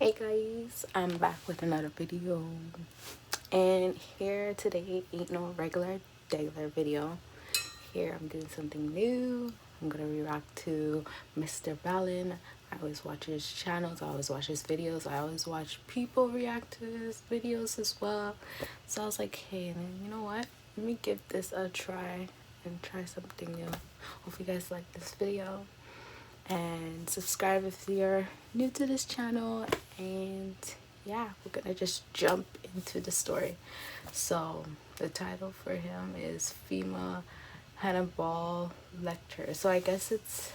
Hey guys, I'm back with another video, and here today ain't no regular video. Here I'm doing something new. I'm gonna react to MrBallen. I always watch his channels, I always watch his videos, I always watch people react to his videos as well. So I was like, hey, you know what, let me give this a try and try something new. Hope you guys like this video, and subscribe if you're new to this channel. And yeah, we're gonna just jump into the story. So the title for him is FEMA Hannibal lecture. So I guess it's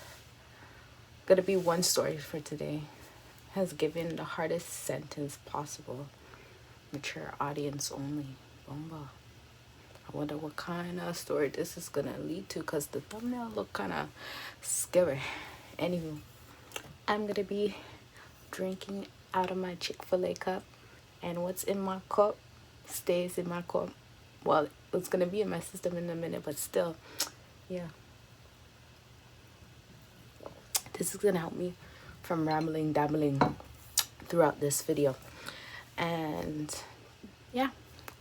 gonna be one story for today. Has given the hardest sentence possible. Mature audience only. Bomba. I wonder what kind of story this is gonna lead to, because the thumbnail look kind of scary. Anywho, I'm gonna be drinking out of my Chick-fil-A cup, and what's in my cup stays in my cup. Well, it's gonna be in my system in a minute, but still, yeah, this is gonna help me from dabbling throughout this video. And yeah,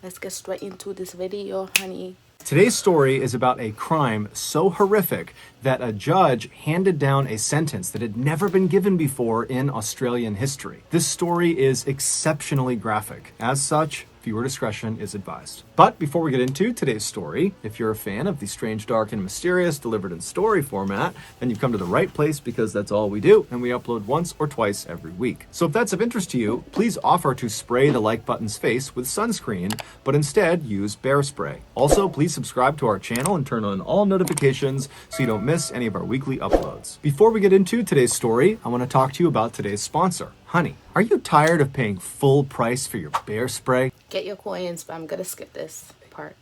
let's get straight into this video, honey. Today's story is about a crime so horrific that a judge handed down a sentence that had never been given before in Australian history. This story is exceptionally graphic. As such, viewer discretion is advised. But before we get into today's story, if you're a fan of the strange, dark, and mysterious delivered in story format, then you've come to the right place, because that's all we do, and we upload once or twice every week. So if that's of interest to you, please offer to spray the like button's face with sunscreen, but instead use bear spray. Also, please subscribe to our channel and turn on all notifications so you don't miss any of our weekly uploads. Before we get into today's story, I want to talk to you about today's sponsor, Honey. Are you tired of paying full price for your bear spray? Get your coins, but I'm gonna skip this part.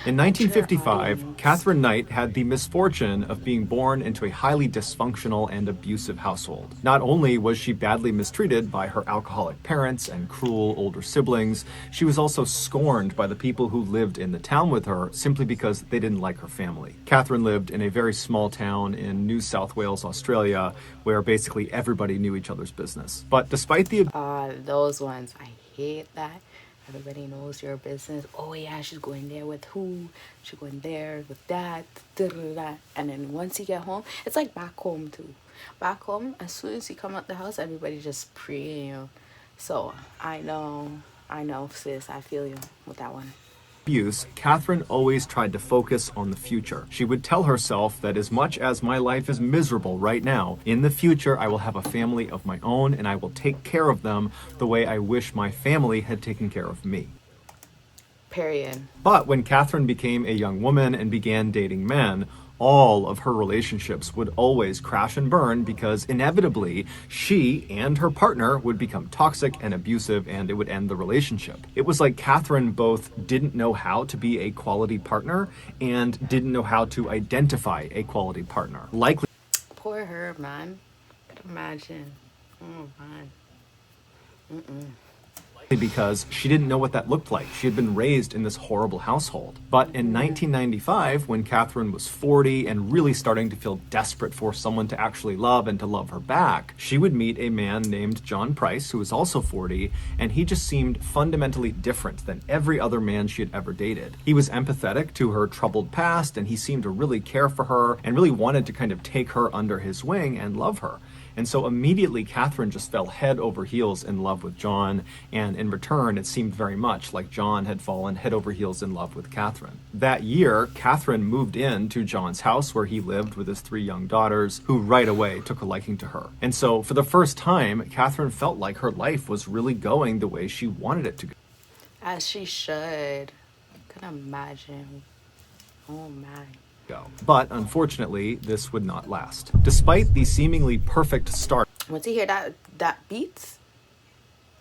In 1955, Catherine Knight had the misfortune of being born into a highly dysfunctional and abusive household. Not only was she badly mistreated by her alcoholic parents and cruel older siblings, she was also scorned by the people who lived in the town with her simply because they didn't like her family. Catherine lived in a very small town in New South Wales, Australia, where basically everybody knew each other's business. But despite the those ones, I hate that. Everybody knows your business. Oh yeah, she's going there with who? She's going there with that. And then once you get home, it's like back home too. Back home, as soon as you come out the house, everybody just preying you. So I know, sis. I feel you with that one. abuse, Catherine always tried to focus on the future. She would tell herself that as much as my life is miserable right now, in the future I will have a family of my own and I will take care of them the way I wish my family had taken care of me. Period. But when Catherine became a young woman and began dating men, all of her relationships would always crash and burn, because inevitably she and her partner would become toxic and abusive, and it would end the relationship. It was like Catherine both didn't know how to be a quality partner and didn't know how to identify a quality partner. Likely Poor her, man. Imagine. Oh man. because she didn't know what that looked like. She had been raised in this horrible household. But in 1995, when Catherine was 40 and really starting to feel desperate for someone to actually love and to love her back, she would meet a man named John Price, who was also 40, and he just seemed fundamentally different than every other man she had ever dated. He was empathetic to her troubled past, and he seemed to really care for her and really wanted to kind of take her under his wing and love her. And so immediately Catherine just fell head over heels in love with John, and in return it seemed very much like John had fallen head over heels in love with Catherine. That year, Catherine moved into John's house where he lived with his 3 young daughters, who right away took a liking to her. And so for the first time, Catherine felt like her life was really going the way she wanted it to go. As she should. I can imagine. Oh man. But unfortunately, this would not last. Despite the seemingly perfect start, Once you hear that beats,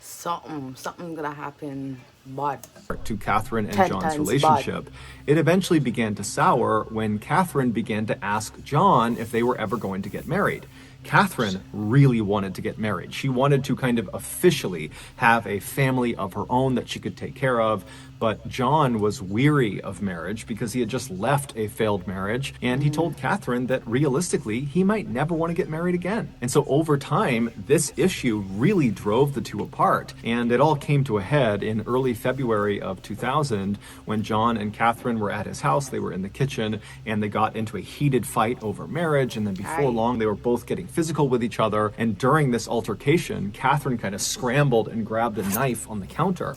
something gonna happen bad. To Catherine and 10 John's times relationship, it eventually began to sour when Catherine began to ask John if they were ever going to get married. Catherine really wanted to get married. She wanted to kind of officially have a family of her own that she could take care of, But John was weary of marriage because he had just left a failed marriage, and he told Catherine that realistically, he might never want to get married again. And so over time, this issue really drove the two apart, and it all came to a head in early February of 2000 when John and Catherine were at his house. They were in the kitchen, and they got into a heated fight over marriage, and then before long, they were both getting physical with each other. And during this altercation, Catherine kind of scrambled and grabbed a knife on the counter.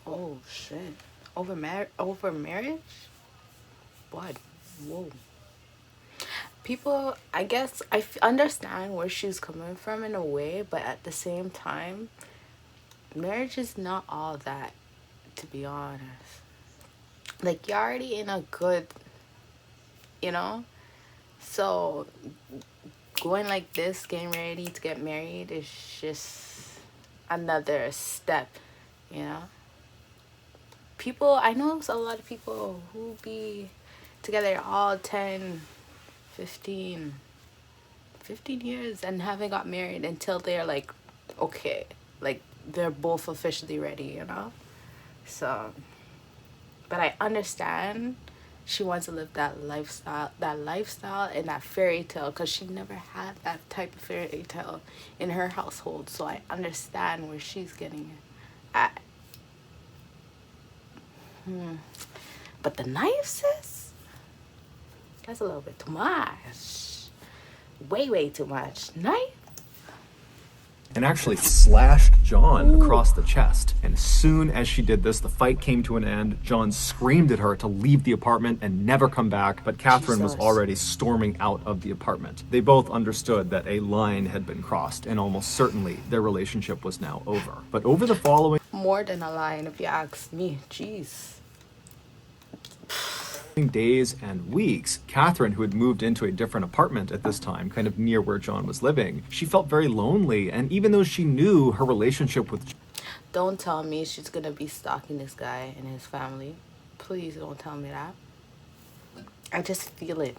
Oh shit! Over marriage? What? Whoa. People, I guess understand where she's coming from in a way, but at the same time, marriage is not all that, to be honest. Like, you're already in a good, you know? So, going like this, getting ready to get married is just another step, you know? People, I know a lot of people who be together all 10, 15 years and haven't got married until they're like, okay, like they're both officially ready, you know? So, but I understand she wants to live that lifestyle and that fairy tale, because she never had that type of fairy tale in her household. So I understand where she's getting it at. But the knife, sis, that's a little bit too much. Way too much. Knife? And actually slashed John across the chest. And as soon as she did this, the fight came to an end. John screamed at her to leave the apartment and never come back, but Catherine was already storming out of the apartment. They both understood that a line had been crossed, and almost certainly their relationship was now over. But over the following More than a line, if you ask me. Jeez. days and weeks, Catherine, who had moved into a different apartment at this time, kind of near where John was living, she felt very lonely. And even though she knew her relationship with Don't tell me she's gonna be stalking this guy and his family. Please don't tell me that. I just feel it.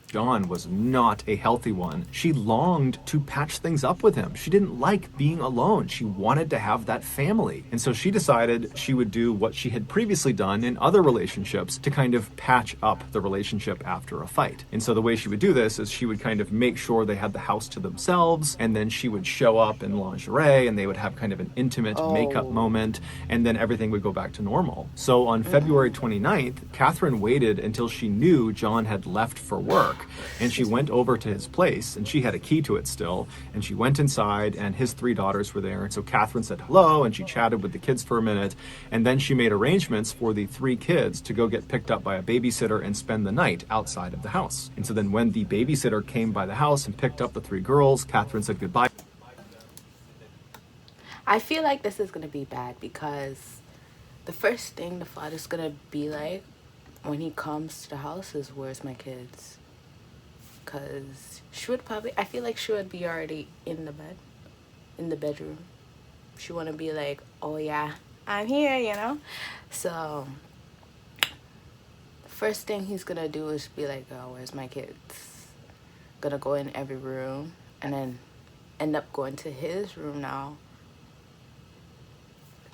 John was not a healthy one, she longed to patch things up with him. She didn't like being alone. She wanted to have that family. And so she decided she would do what she had previously done in other relationships to kind of patch up the relationship after a fight. And so the way she would do this is she would kind of make sure they had the house to themselves, and then she would show up in lingerie, and they would have kind of an intimate makeup moment, and then everything would go back to normal. So on February 29th, Catherine waited until she knew John had left for work, and she went over to his place, and she had a key to it still, and she went inside, and his 3 daughters were there. And so Catherine said hello, and she chatted with the kids for a minute, and then she made arrangements for the 3 kids to go get picked up by a babysitter and spend the night outside of the house. And so then when the babysitter came by the house and picked up the 3 girls, Catherine said goodbye. I feel like this is gonna be bad, because the first thing the father's gonna be like when he comes to the house is, where's my kids? Because she would probably, I feel like she would be already in the bed, in the bedroom. She want to be like, oh yeah, I'm here, you know? So first thing he's gonna do is be like, oh, where's my kids? Gonna go in every room, and then end up going to his room now.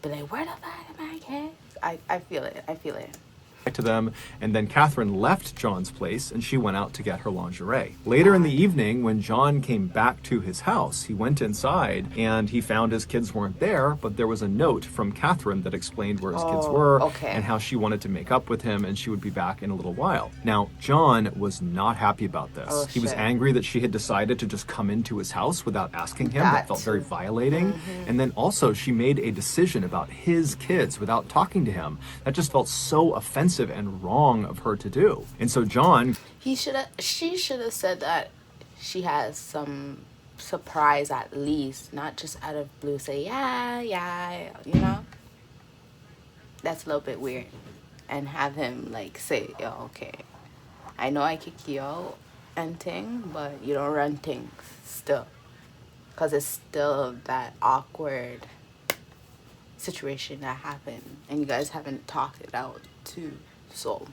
Be like, where the fuck are my kids? I feel it. To them, and then Catherine left John's place and she went out to get her lingerie. Later in the evening, when John came back to his house, he went inside and he found his kids weren't there, but there was a note from Catherine that explained where his kids were and how she wanted to make up with him, and she would be back in a little while. Now, John was not happy about this. He was angry that she had decided to just come into his house without asking him. That felt very violating. And then also she made a decision about his kids without talking to him. That just felt so offensive and wrong of her to do. And so John, she should have said that she has some surprise, at least, not just out of blue say yeah, you know? That's a little bit weird. And have him like say, yo, okay, I know I kick you out and thing, but you don't run things still, because it's still that awkward situation that happened and you guys haven't talked it out too. So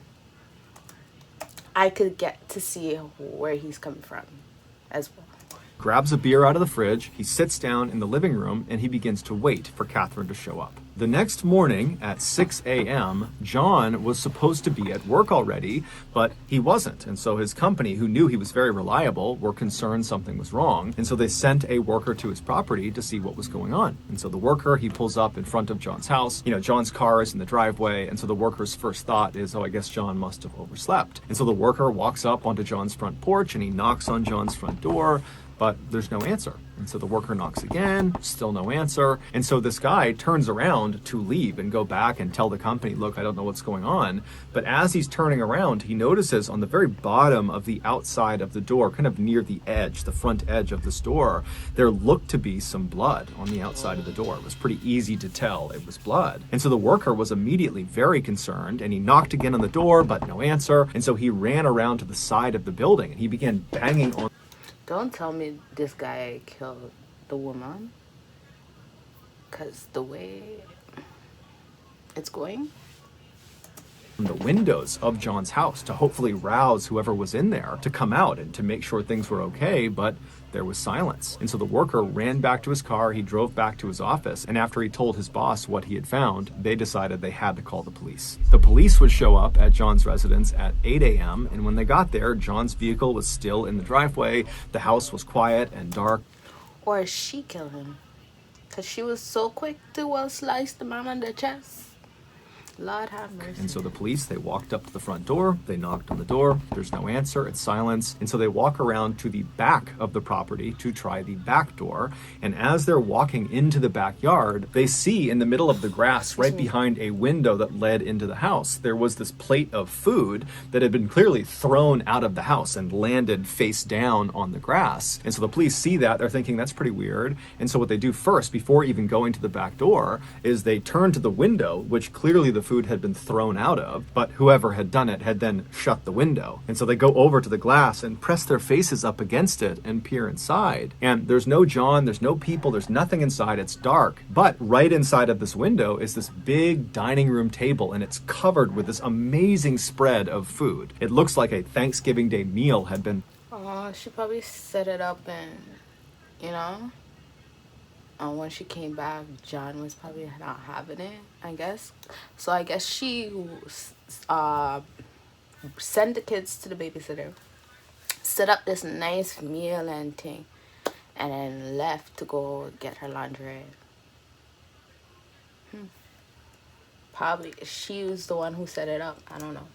I could get to see where he's coming from as well. grabs a beer out of the fridge, he sits down in the living room, and he begins to wait for Catherine to show up. The next morning at 6 a.m., John was supposed to be at work already, but he wasn't. And so his company, who knew he was very reliable, were concerned something was wrong. And so they sent a worker to his property to see what was going on. And so the worker, he pulls up in front of John's house. John's car is in the driveway. And so the worker's first thought is, oh, I guess John must have overslept. And so the worker walks up onto John's front porch and he knocks on John's front door, but there's no answer. And so the worker knocks again, still no answer. And so this guy turns around to leave and go back and tell the company, look, I don't know what's going on. But as he's turning around, he notices on the very bottom of the outside of the door, kind of near the edge, the front edge of this door, there looked to be some blood on the outside of the door. It was pretty easy to tell it was blood. And so the worker was immediately very concerned, and he knocked again on the door, but no answer. And so he ran around to the side of the building and he began banging on. Don't tell me this guy killed the woman, because the way it's going. The windows of John's house to hopefully rouse whoever was in there to come out and to make sure things were okay, but there was silence. And so the worker ran back to his car, he drove back to his office, and after he told his boss what he had found, they decided they had to call the police. The police would show up at John's residence at 8 a.m., and when they got there, John's vehicle was still in the driveway, the house was quiet and dark. Or she killed him, because she was so quick to slice the man on the chest. Lord have mercy. And so the police, they walked up to the front door, they knocked on the door, there's no answer, it's silence. And so they walk around to the back of the property to try the back door. And as they're walking into the backyard, they see in the middle of the grass, right behind a window that led into the house, there was this plate of food that had been clearly thrown out of the house and landed face down on the grass. And so the police see that, they're thinking that's pretty weird. And so what they do first, before even going to the back door, is they turn to the window, which clearly the food had been thrown out of, but whoever had done it had then shut the window. And so they go over to the glass and press their faces up against it and peer inside. And there's no John, there's no people, there's nothing inside, it's dark. But right inside of this window is this big dining room table, and it's covered with this amazing spread of food. It looks like a Thanksgiving Day meal had been... Oh, she probably set it up and, and when she came back, John was probably not having it, I guess. So I guess she sent the kids to the babysitter, set up this nice meal and thing, and then left to go get her lingerie. Probably she was the one who set it up. I don't know.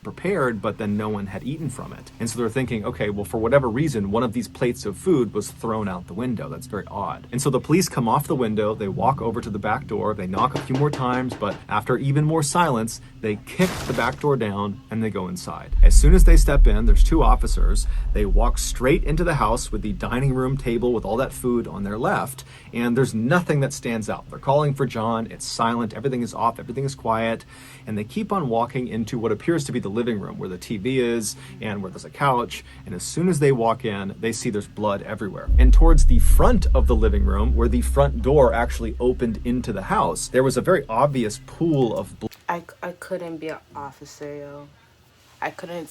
Prepared, but then no one had eaten from it. And so they're thinking, okay, well, for whatever reason, one of these plates of food was thrown out the window. That's very odd. And so the police come off the window, they walk over to the back door, they knock a few more times, but after even more silence, they kick the back door down and they go inside. As soon as they step in, there's two officers. They walk straight into the house with the dining room table with all that food on their left, and there's nothing that stands out. They're calling for John, it's silent, everything is off, everything is quiet, and they keep on walking into what appears to be the living room where the TV is and where there's a couch. And as soon as they walk in, they see there's blood everywhere. And towards the front of the living room, where the front door actually opened into the house, there was a very obvious pool of blood. I couldn't be an officer, yo. I couldn't.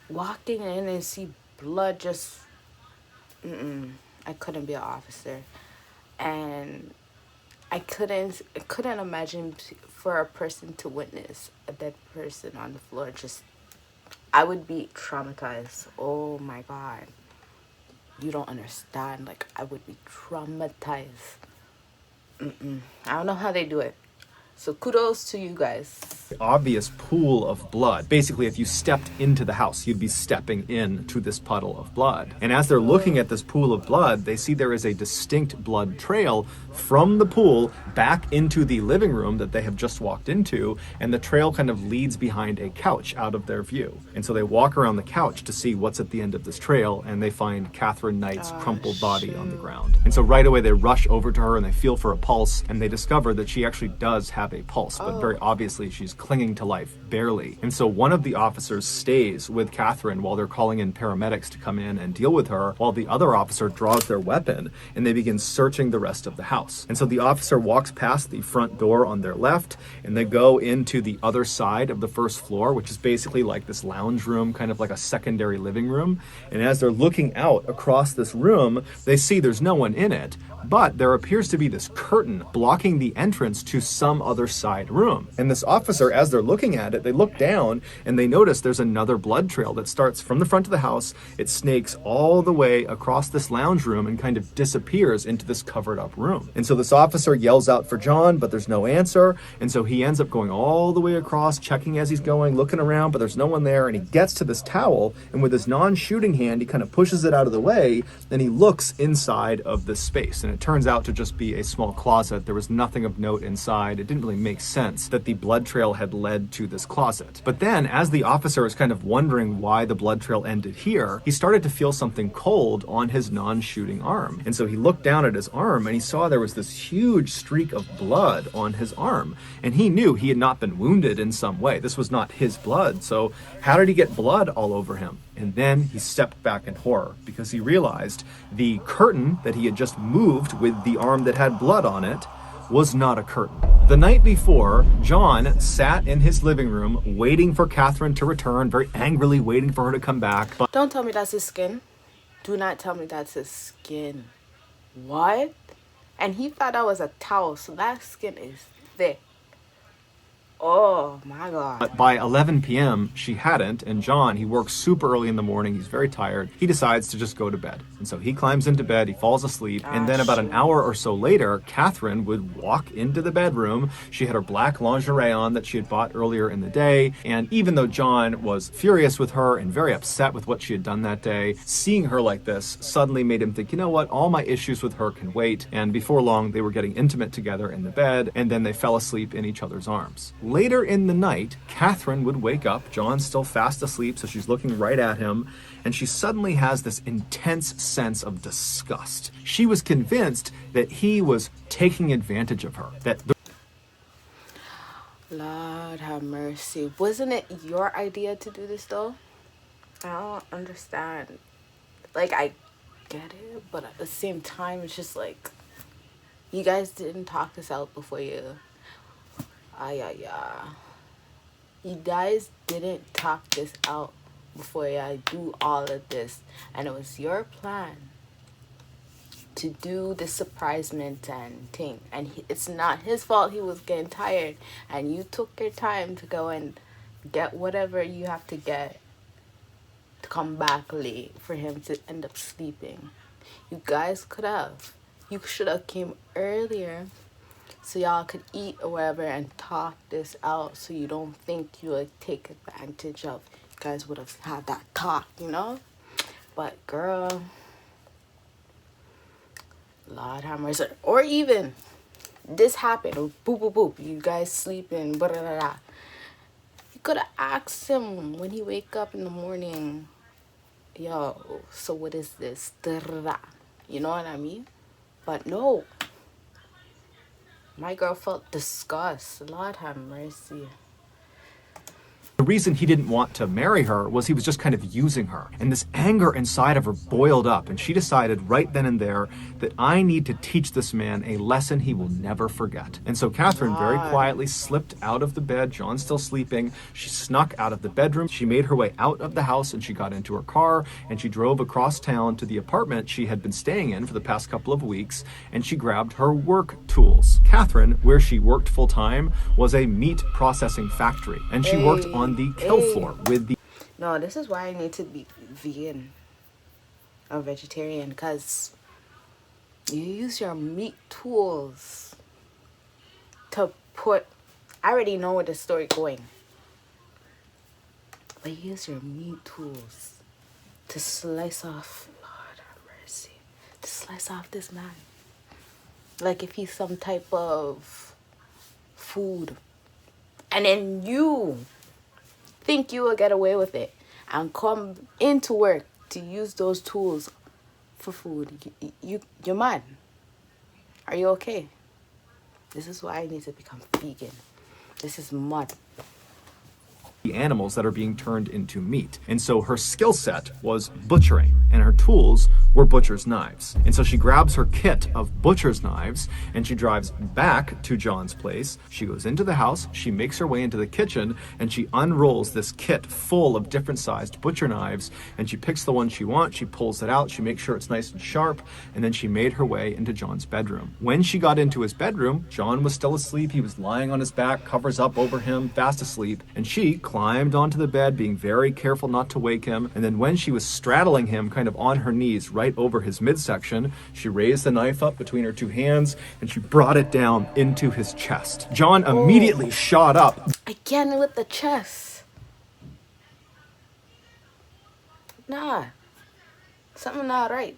Walking in and see blood just... I couldn't be an officer. And I couldn't imagine for a person to witness a dead person on the floor. I would be traumatized. Oh my God. You don't understand. Like, I would be traumatized. I don't know how they do it. So kudos to you guys. Obvious pool of blood. Basically, if you stepped into the house, you'd be stepping into this puddle of blood. And as they're looking at this pool of blood, they see there is a distinct blood trail from the pool back into the living room that they have just walked into, and the trail kind of leads behind a couch out of their view. And so they walk around the couch to see what's at the end of this trail, and they find Catherine Knight's crumpled body on the ground. And so right away they rush over to her and they feel for a pulse, and they discover that she actually does have have a pulse, but very Oh. obviously she's clinging to life, barely. And so one of the officers stays with Catherine while they're calling in paramedics to come in and deal with her, while the other officer draws their weapon and they begin searching the rest of the house. And so the officer walks past the front door on their left and they go into the other side of the first floor, which is basically like this lounge room, kind of like a secondary living room. And as they're looking out across this room, they see there's no one in it, but there appears to be this curtain blocking the entrance to some other side room. And this officer, as they're looking at it, they look down and they notice there's another blood trail that starts from the front of the house. It snakes all the way across this lounge room and kind of disappears into this covered up room. And so this officer yells out for John, but there's no answer. And so he ends up going all the way across, checking as he's going, looking around, but there's no one there. And he gets to this towel, and with his non-shooting hand, he kind of pushes it out of the way, and he looks inside of this space. And it turns out to just be a small closet. There was nothing of note inside. It didn't really make sense that the blood trail had led to this closet. But then, as the officer was kind of wondering why the blood trail ended here, he started to feel something cold on his non-shooting arm. And so he looked down at his arm and he saw there was this huge streak of blood on his arm. And he knew he had not been wounded in some way. This was not his blood. So how did he get blood all over him? And then he stepped back in horror because he realized the curtain that he had just moved with the arm that had blood on it was not a curtain. The night before, John sat in his living room waiting for Catherine to return, very angrily waiting for her to come back. But Don't tell me that's his skin. Do not tell me that's his skin. What? And he thought that was a towel, so that skin is thick. Oh my God. by 11 p.m., she hadn't, and John, he works super early in the morning, he's very tired, he decides to just go to bed. And so he climbs into bed, he falls asleep, and then about an hour or so later, Catherine would walk into the bedroom. She had her black lingerie on that she had bought earlier in the day, and even though John was furious with her and very upset with what she had done that day, seeing her like this suddenly made him think, you know what, all my issues with her can wait. And before long, they were getting intimate together in the bed, and then they fell asleep in each other's arms. Later in the night, Catherine would wake up. John's still fast asleep, so she's looking right at him, and she suddenly has this intense sense of disgust. She was convinced that he was taking advantage of her, that Lord have mercy. Wasn't it your idea to do this though? I don't understand. Like, I get it, but at the same time, it's just like, you guys didn't talk this out before you. You guys didn't talk this out before I do all of this. And it was your plan to do the surprisement and thing. And it's not his fault he was getting tired. And you took your time to go and get whatever you have to get to come back late for him to end up sleeping. You guys could have. You should have came earlier so y'all could eat or whatever and talk this out, so you don't think you would take advantage of. You guys would have had that talk, you know? But girl, Lord have mercy. Or even this happened, or boop boop boop, you guys sleeping, blah blah blah. You could have asked him when he wake up in the morning, yo, so what is this? You know what I mean? But no. My girl felt disgust. Lord have mercy. the reason he didn't want to marry her was he was just kind of using her. And this anger inside of her boiled up, and she decided right then and there that I need to teach this man a lesson he will never forget. And so Catherine very quietly slipped out of the bed. John's still sleeping. She snuck out of the bedroom. She made her way out of the house, and she got into her car, and she drove across town to the apartment she had been staying in for the past couple of weeks, and she grabbed her work tools. Catherine, where she worked full time, was a meat processing factory, and she worked on the kill floor with the... No, this is why I need to be vegan or vegetarian, because you use your meat tools to put... I already know where the story going. But you use your meat tools to slice off... Lord have mercy. To slice off this man. Like if he's some type of food. And then you think you will get away with it and come into work to use those tools for food. You're mad. Are you okay? This is why I need to become vegan. This is mud. The animals that are being turned into meat. And so her skill set was butchering, and her tools were butcher's knives. And so she grabs her kit of butcher's knives and she drives back to John's place. She goes into the house, she makes her way into the kitchen, and she unrolls this kit full of different sized butcher knives, and she picks the one she wants, she pulls it out, she makes sure it's nice and sharp, and then she made her way into John's bedroom. When she got into his bedroom, John was still asleep. He was lying on his back, covers up over him, fast asleep, and she climbed onto the bed, being very careful not to wake him. And then when she was straddling him kind of on her knees right over his midsection, she raised the knife up between her two hands and she brought it down into his chest. John immediately shot up. Again with the chest. Nah. Something not right.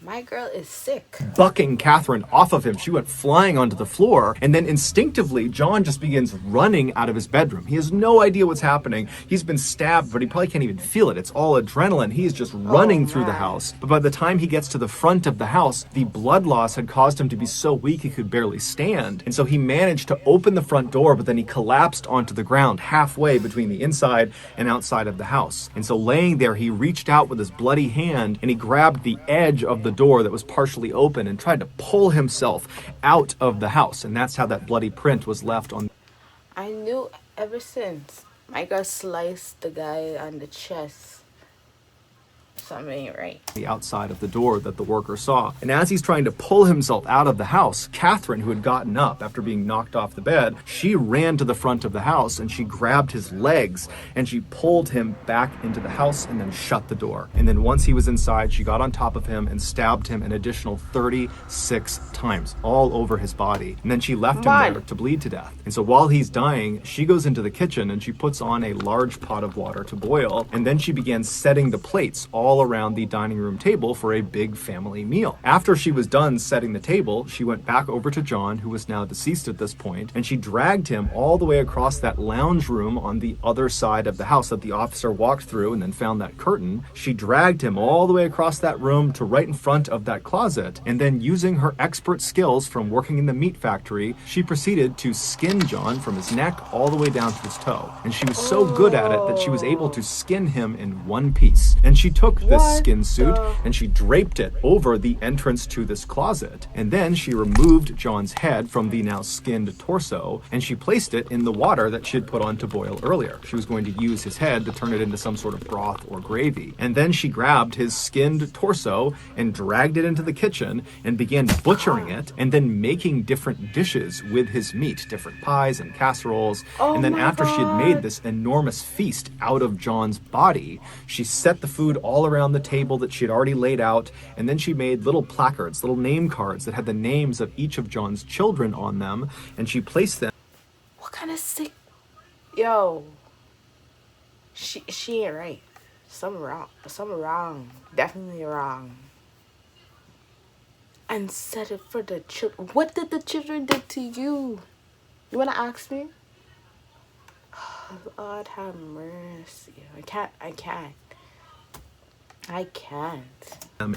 My girl is sick. Bucking Catherine off of him. She went flying onto the floor, and then instinctively, John just begins running out of his bedroom. He has no idea what's happening. He's been stabbed, but he probably can't even feel it. It's all adrenaline. He's just running through the house. But by the time he gets to the front of the house, the blood loss had caused him to be so weak he could barely stand. And so he managed to open the front door, but then he collapsed onto the ground halfway between the inside and outside of the house. And so laying there, he reached out with his bloody hand and he grabbed the edge of the door that was partially open and tried to pull himself out of the house. And that's how that bloody print was left on. I knew ever since my girl sliced the guy on the chest. Something ain't right. The outside of the door that the worker saw. And as he's trying to pull himself out of the house, Catherine, who had gotten up after being knocked off the bed, she ran to the front of the house and she grabbed his legs and she pulled him back into the house and then shut the door. And then once he was inside, she got on top of him and stabbed him an additional 36 times all over his body. And then she left him there to bleed to death. And so while he's dying, she goes into the kitchen and she puts on a large pot of water to boil. And then she begins setting the plates all around the dining room table for a big family meal. After she was done setting the table, she went back over to John, who was now deceased at this point, and she dragged him all the way across that lounge room on the other side of the house that the officer walked through and then found that curtain. She dragged him all the way across that room to right in front of that closet, and then using her expert skills from working in the meat factory, she proceeded to skin John from his neck all the way down to his toe. And she was so good at it that she was able to skin him in one piece. And she took this skin suit and she draped it over the entrance to this closet. And then she removed John's head from the now skinned torso and she placed it in the water that she had put on to boil earlier. She was going to use his head to turn it into some sort of broth or gravy. And then she grabbed his skinned torso and dragged it into the kitchen and began butchering it and then making different dishes with his meat, different pies and casseroles. And then after she had made this enormous feast out of John's body, she set the food all around the table that she had already laid out, and then she made little placards, little name cards that had the names of each of John's children on them, and she placed them. What kind of sick? Yo, she ain't right. Something wrong. Something wrong. Definitely wrong. And set it for the children. What did the children do to you? You wanna ask me? Lord have mercy. I can't.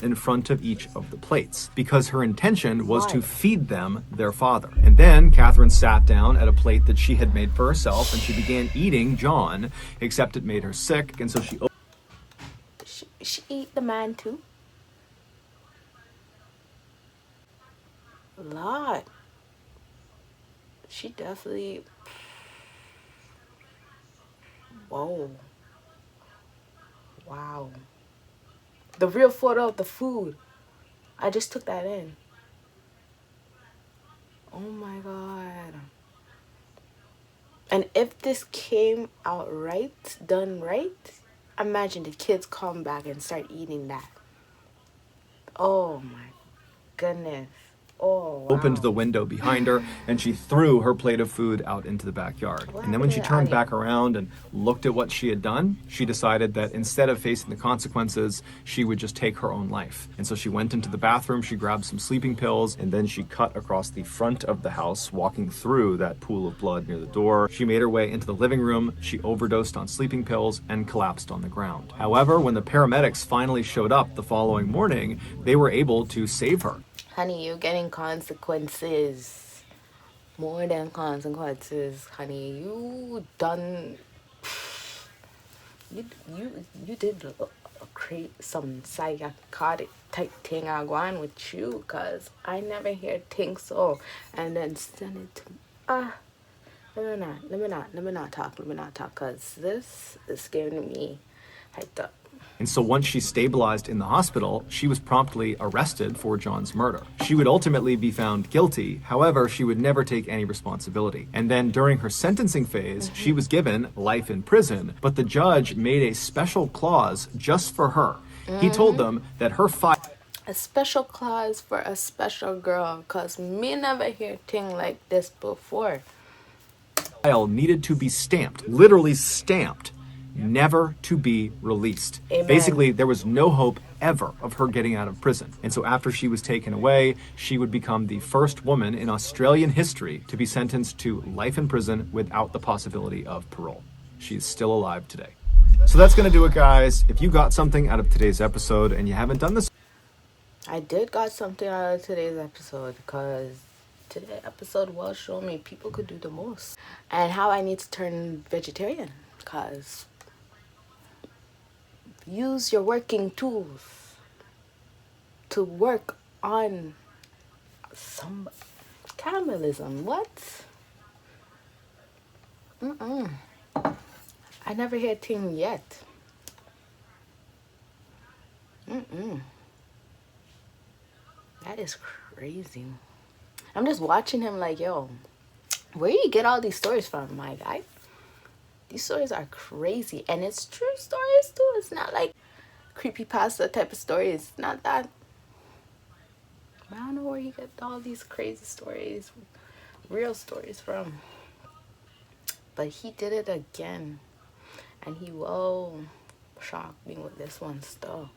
In front of each of the plates, because her intention was to feed them their father. And then Catherine sat down at a plate that she had made for herself and she began eating John, except it made her sick, and so she ate the man too? Lord. She definitely... Whoa. Wow. The real photo of the food. I just took that in. Oh my God. And if this came out right, done right, imagine the kids come back and start eating that. Oh my goodness. Oh, wow. Opened the window behind her and she threw her plate of food out into the backyard. And then when she turned back around and looked at what she had done, she decided that instead of facing the consequences, she would just take her own life. And so she went into the bathroom, she grabbed some sleeping pills, and then she cut across the front of the house, walking through that pool of blood near the door. She made her way into the living room, she overdosed on sleeping pills, and collapsed on the ground. However, when the paramedics finally showed up the following morning, they were able to save her. Honey, you're getting consequences. More than consequences, honey. You done. You you did create some psychotic type thing I go on with you, cause I never hear things so, and then send it to let me not talk, cause this is giving me hyped up. And so once she stabilized in the hospital, she was promptly arrested for John's murder. She would ultimately be found guilty, however, she would never take any responsibility. And then during her sentencing phase, she was given life in prison, but the judge made a special clause just for her. He told them that her A special clause for a special girl, cause me never hear thing like this before. file needed to be stamped, literally stamped, never to be released. Amen. Basically, there was no hope ever of her getting out of prison. And so after she was taken away, she would become the first woman in Australian history to be sentenced to life in prison without the possibility of parole. She's still alive today. So that's going to do it, guys. If you got something out of today's episode and you haven't done this, I did got something out of today's episode, because today's episode will show me people could do the most, and how I need to turn vegetarian, because use your working tools to work on some cannibalism. What? I never heard thing yet. That is crazy. I'm just watching him like, yo, where you get all these stories from, my guy? These stories are crazy, and it's true stories too. It's not like creepypasta type of stories. Not that. I don't know where he get all these crazy stories, real stories from. But he did it again, and he will shock me with this one still.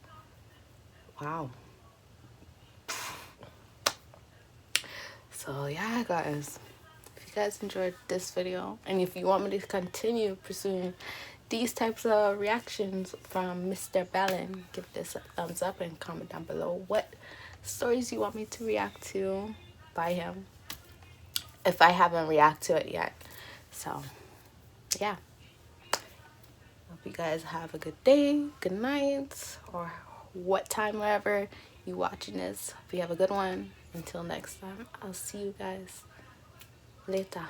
Wow. So yeah, guys, if you guys enjoyed this video, and if you want me to continue pursuing these types of reactions from MrBallen, give this a thumbs up and comment down below what stories you want me to react to by him, if I haven't reacted to it yet. So yeah, hope you guys have a good day, good night, or what time, wherever you watching this. Hope you have a good one. Until next time, I'll see you guys later.